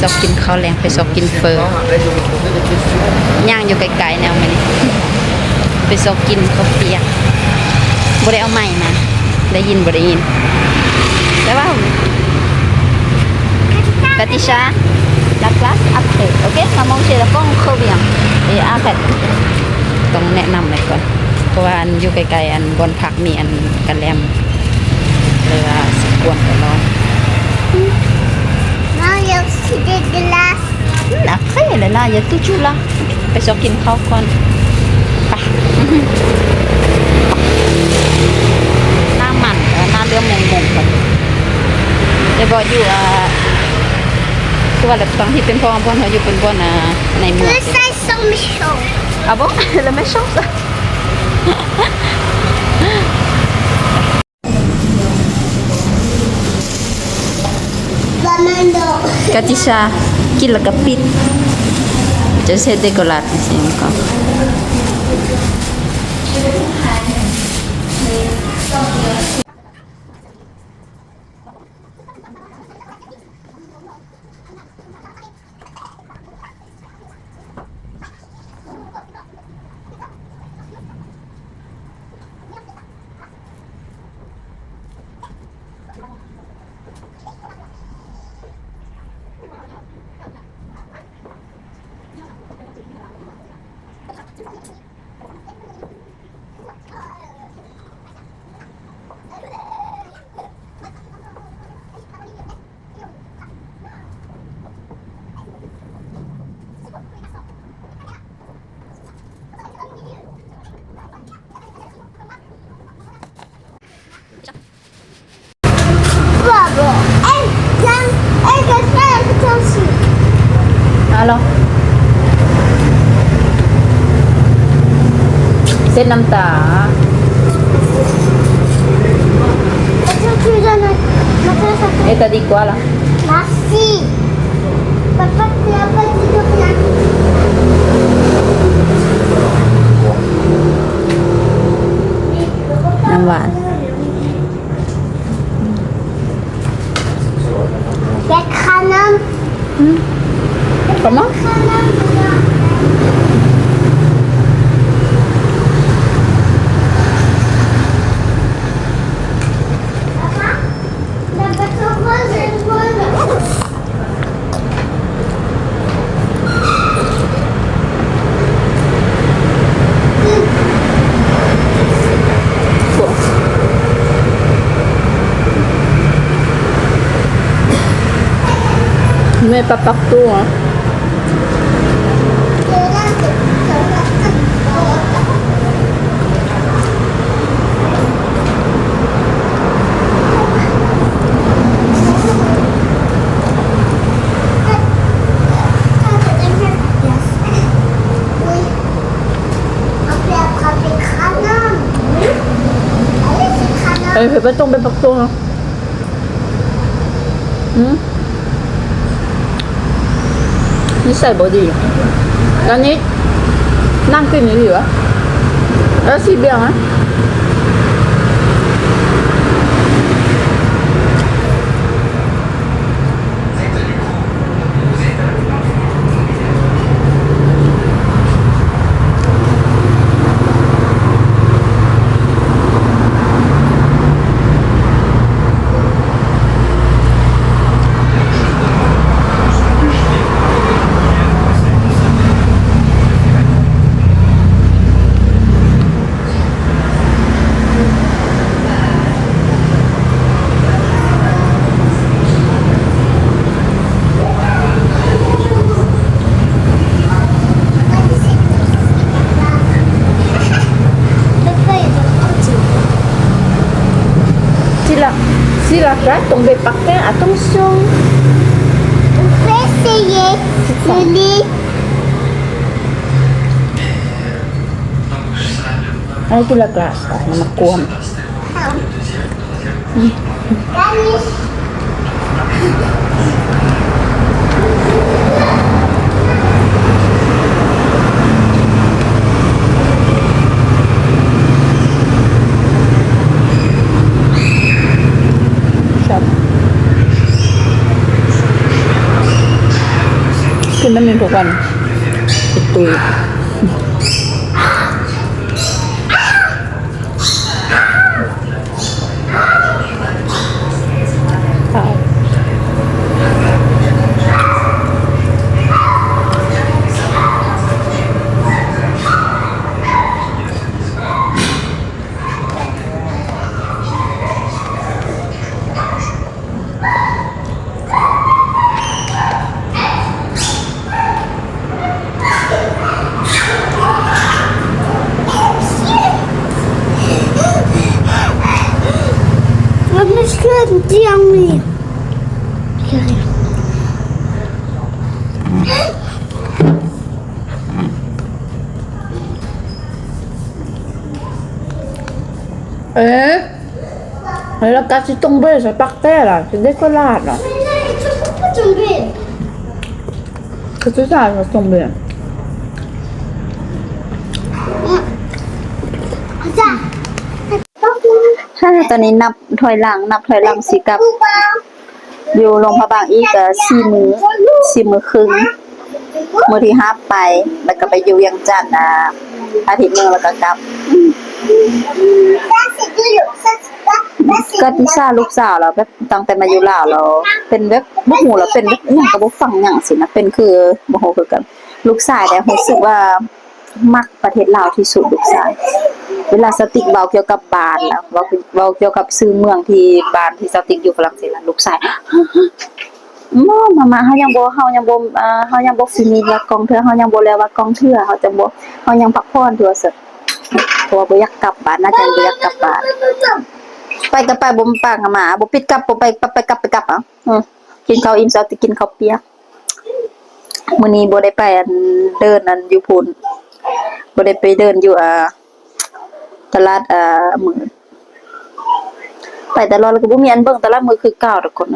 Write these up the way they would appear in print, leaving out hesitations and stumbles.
ซอกกินข้าวแรงไปซอกกินเฟอย่างอยู่ไกลๆแนวมันไปซอกกินข้าวเปียกบ่ได้เอาใหม่มาได้ยินบ่ได้ยินแต่ว่าKatisha la classe après OK on va manger la con bien et après ต้องแนะนำเลยก่อนเพราะว่าอันอยู่ไกลๆอันบนพักมีอันกันแลมเลยว่าสิกวนไปรอNon, il y a aussi des glaces. Après, là, il y a toujours là. ไปซอกกินข้าวก่อนไปหน้ามันหน้าเรื่องมงก่อนจะบอกอยู่คือว่าตอนที่เป็นพ่อเขาอยู่เป็นบ่อนในเมือง Mais ça, ils sont méchants. Ah bon? Le méchant ça? Katisha กินแล้วก็ปิดจะเสร็จเดกอลาดสิก่อนBravo. Elle va faire attention. Alors เส้นน้ำตา Attends, tu me donnes ma place à toi. Et t'as dit quoi là? Merci. Papa, tu n'as pas dit de rien. น้ำหวาน Il y a Cranum. Comment? Cranum, Papa, la bateau rose est bonne. Bon. Mais pas partout hein. Elle fait pas tomber partout hein. Ni sai bò đi. Là ni năng kinh như gì vậy? Đó xì bèo hả? Si la carte tombe par terre, attention. On peut essayer le lit. Ay, la glace. Ay, nakuha mo. Vanish. กินน้ำมันทุกวันติดตุยWas ist das? Die haben wir. la cazzo tombare se per terra, si decolata. Che tu sai che tombare? ใช่ตอนนี้นับถอยหลังสิกลับ อยู่โรงพยาบาลอีก4 มื้อครึ่งมื้อที่5ไปแล้วก็ไปอยู่เวียงจันทน์อาทิตย์นึงแล้วก็กลับก็ที่ซ่าลูกสาวเราแบบตั้งแต่มาอยู่ลาวเราเป็นแบบบ่ฮู้แล้วเป็นแบบอิหยังก็บ่ฟังหยังสินะเป็นคือบ่ฮู้คือกันลูกชายแต่รู้สึกว่ามักประเทศลาวที่สุดลูกชายเวลาสติกเว้าเกี่ยวกับบ้านแล้วเว้าเกี่ยวกับชื่อเมืองที่บ้านที่สติกอยู่ฝรั่งเศสลูกชายมาเฮายังบ่ฟินิชว่ากองเทื่อเฮายังบ่แล้วว่ากองเทื่อเฮาจังบ่เฮายังพักผ่อนตัวสึกเพราะว่าบ่อยากกลับบ้านน่าจะบ่อยากกลับบ้านไปก็ไปบ่ปากมาบ่ปิดกลับบ่ไปกลับอ่ะกินข้าวอิ่มซะติกินข้าวเปียกมื้อนี้บ่ได้ไปเดินอยู่พุ่นบ่ได้ไปเดินอยู่ตลาดมื้อไปตลอดแล้วก็บ่มีอันเบิ่งตลาดมื้อคือเก่าทุกคน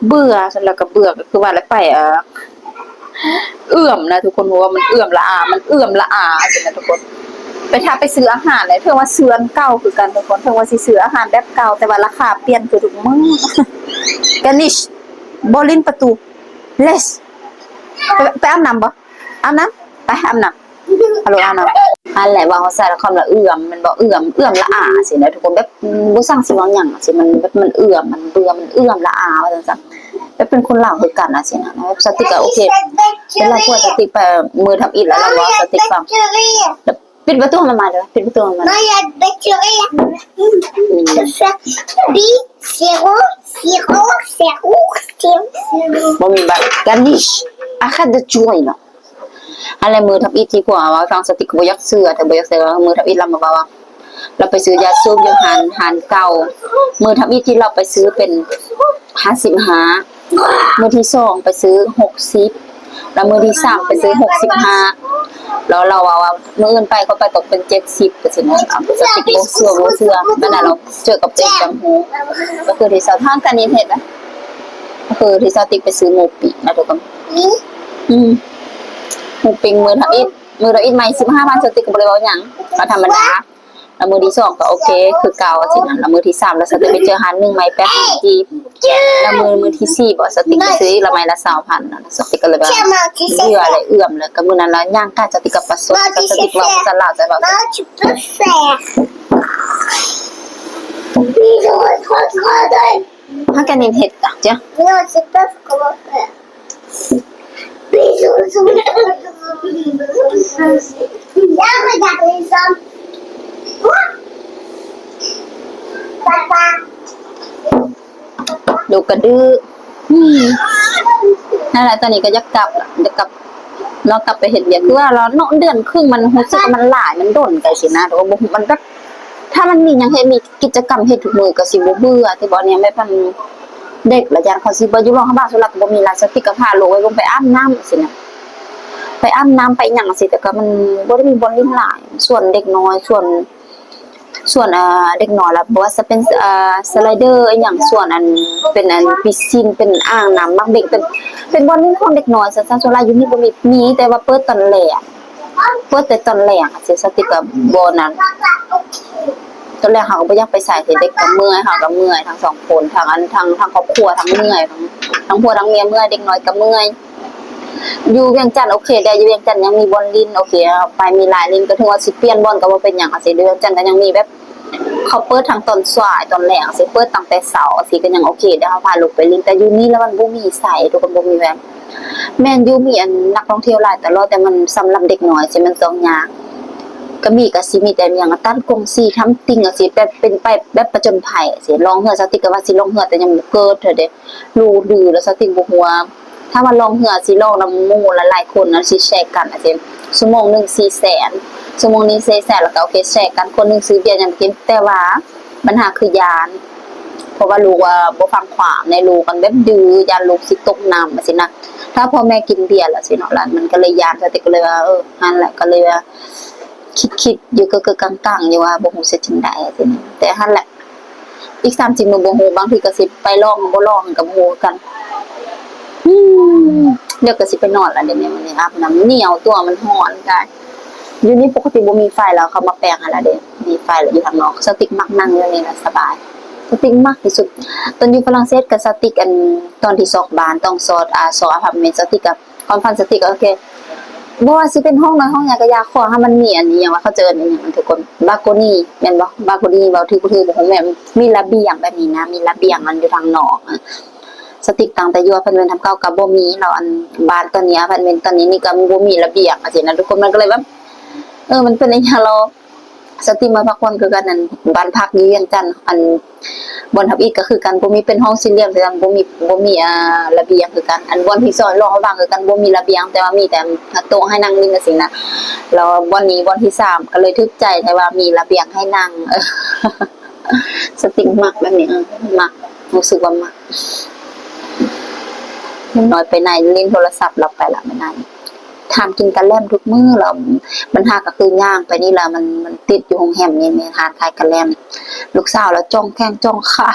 เบื่อซั่นแล้วก็เบื่อก็คือว่าแล้วไปเอื้อมนะทุกคนว่ามันเอื้อมละอาจังนะทุกคนไปถ้าไปซื้ออาหารเลยเพิ่นว่าซื้ออันเก่าคือกันทุกคนเพิ่นว่าสิซื้ออาหารแบบเก่าแต่ว่าราคาเปลี่ยนคือทุกมื้อกันนิชบ่ลิ้นประตูเลสไปอาบน้ำบ่อาบน้ำไปอาบน้ำฮัลโหลอาบน้ำอันแหละว่าเขาใส่คำละเอื้อมมันบ่เอื้อมละอาสินะทุกคนแบบบ่สั่งสิว่าหยังสิมันแบบมันเอื้อมมันเบื่อมันเอื้อมละอาว่าจังซั่นแบบเป็นคนลาวคือกันสินะแบบสติกก็โอเคเวลาพวกสติกไปมือทับอิฐแล้วว่าสติกฟังปิดประตูมันมาเลยปิดประตูมันมา Non, il y a de bactéries. Zéro. บ่มีแบบกันดิชอาคาดช่วยเนาะอะไรมือทับอิฐที่พวกว่าฟังสติกบ่อยากซื้อแต่บ่อยากซื้อมือทับอิฐเรามาว่าเราไปซื้อยาสูบอยู่หานเก่ามือทับอิฐที่เราไปซื้อเป็น55มือที่2ไปซื้อ60แล้วมือที่3ไปซื้อ65แล้วเราว่ามื้ออื่นไปเขาไปตกเป็น70ก็สินะสติกบ่เชื่อนั่นน่ะเราเจอกับเจ็บจังหูก็คือที่สาวทางกันนี่เห็นนะก็คือที่สติกไปซื้อหมูปีนะทุกคนหมูปิ้งมือทับอิฐใหม่15,000สติกก็บ่ได้เว้าหยังก็ธรรมดาแล้วมือที่2ก็โอเคคือเก่าสินะแล้วมือที่3แล้วสติกไปเจอหัน1ไม้แป๊บจีบแล้วมือที่4บ่สติกไปซื้อละไม้ละ20,000นะสติกก็เลยแบบเบื่อเลยเอื้อมเลยก็มื้อนั้นแล้วย่างกาสติกกับประสบกับสติกเราสลาวใจแบบ Maman, tu peux faire. Bisous, regarde. ถ้าแกนินเห็ดจ้ะจ้ะ Non, je sais pas comment faire. Bisous, Viens, regarde les hommes. Quoi? Papa. ดูกระดื้อนั่นแหละตอนนี้ก็จะกลับละจะกลับเรากลับไปเห็ดเบียกคือว่าเราเนาะเดือนครึ่งมันรู้สึกว่ามันหลายมันด่นไปสินะแต่ว่ามันแบบถ้ามันมียังให้มีกิจกรรมเฮ็ดทุกมื้อก็สิบ่เบื่อแต่บ่เนี่ยไม่พันเด็กละอย่างเขาสิบ่อยู่โรงพยาบาลสุรักบ่มีลาสติกก็พาลูกไว้ลงไปอาบน้ำสินะไปอาบน้ำไปหยังสิแต่ก็มันบ่ได้มีบอลลิ่นหลายส่วนเด็กน้อยส่วนเด็กน้อยแล้วบ่ว่าจะเป็นสไลเดอร์อีหยังส่วนอันเป็นอันปิซินเป็นอ่างน้ำบางเด็กเป็นบอลลิ่นของเด็กน้อยซะส่วนหลายอยู่นี่บ่มีแต่ว่าเปิดตอนแรกแต่ตอนแรกสิสติกก็บ่นั้นตอนแรกเขาก็บ่อยากไปใส่เด็กก็เมื่อยเขาก็เมื่อยทั้ง2คนทั้งครอบครัวทั้งเมื่อยทั้งผัวทั้งเมียเมื่อยเด็กน้อยก็เมื่อย อยู่เวียงจันทน์โอเคแต่อยู่เวียงจันทน์ยังมีบอลลินโอเคเอาไปมีหลายลินก็ถึงว่าสิเปลี่ยนบอลก็บ่เป็นหยังอะสิเวียงจันทน์ก็ยังมีแบบเขาเปิดทางตอนสายตอนแลงสิเปิดตั้งแต่เช้าสิก็ยังโอเคเดี๋ยวเฮาพาลูกไปลินแต่อยู่นี่แล้วมันบ่มีไสทุกคนบ่มีแบบแม่นอยู่มีอันนักท่องเที่ยวหลายตลอดแต่มันสำหรับเด็กน้อยสิมันต้องยากก็มีก็สิมีแต่อย่างตัดกงสีทำติ่งอะสิแบบเป็นไปแบบประจนภัยสิลองเฮือสติกก็ว่าสิลองเฮือแต่ยังบ่เกิดเถอะเด้รู้ดื้อแล้วสติบ่ฮู้ว่า ถ้าว่าลองเหือสิลองนำหมู่หลายๆคนนะสิแชร์กันอาจจะชั่วโมงหนึง400,000ชั่วโมงนี้400,000แล้วก็โอเคแชร์กันคนหนึงซื้อเบียร์ยังกินแต่ว่าปัญหาคือยานเพราะว่าลูกว่าบ่ฟังความในลูกกันแบบดื้อยานลูกสิตกน้ำจังซี่นะถ้าพ่อแม่กินเบียร์แล้วสิเนาะล่ะมันก็เลยยานสติก็เลยว่านั่นแหละก็เลยว่าคิดอยู่ก็กังๆอยู่ว่าบ่ฮู้สิจังได๋จังซี่แต่หั่นแหละอีก30มื้อบ่ฮู้บางทีก็สิไปลองบ่ลองก็บ่ฮู้กัน เดี๋ยวก็สิไปนอนแล้วเดี๋ยวนี้มันนี่อาบน้ำเหนียวตัวมันร้อนกายอยู่นี่ปกติบ่มีไฟแล้วเขามาแปลงให้แล้วเด้มีไฟแล้วอยู่ทางนอกสติ๊กมักนั่งอยู่นี่น่ะสบายสติ๊กมักที่สุดตอนอยู่ฝรั่งเศสก็สติ๊กอันตอนที่ซอกบ้านต้องซอดซออพาร์ตเมนต์สติ๊กกับความฝันสติ๊กโอเคบ่ว่าสิเป็นห้องน้อยห้องใหญ่ก็อยากขอให้มันมีอันนี้หยังว่าเขาเจออันนี้หยังทุกคนบาโกนี่แม่นบ่บาโกนี่เว้าถือบ่ถือบ่ฮู้แม่นมีระเบียงแบบนี้นะมีระเบียงมันอยู่ทางนอก สติกต่างแต่อยู่อพาร์ตเมนต์ทำเก่ากับบ่มีเนาะอันบ้านตอนนี้อพาร์ตเมนต์ตอนนี้นี่ก็บ่มีระเบียงจังซี่นะทุกคนมันก็เลยแบบมันเป็นอีหยังเราสติมาพักผ่อนคือกันนั่นบ้านพักอยู่เวียงจันทน์อันบ่อนทับอีกก็คือกันบ่มีเป็นห้องสี่เหลี่ยมคือกันบ่มีระเบียงคือกันอันบ่อนที่2รอเขาวางคือกันบ่มีระเบียงแต่ว่ามีแต่โต๊ะให้นั่งริมจังซี่นะแล้วบ่อนนี้บ่อนที่3ก็เลยทึกใจแต่ว่ามีระเบียงให้นั่งสติกมักแบบนี้มักรู้สึกว่ามักน้อยไปไหนเล่นโทรศัพท์เราไปละไม่นานทานกินกันแล่มทุกมื้อแล้วมันหาก็คือย่างไปนี่ละมันติดอยู่โรงแรมนี่แม่ทานคายกันแล่มลูกสาวแล้วจ้องแข้งจ้องขา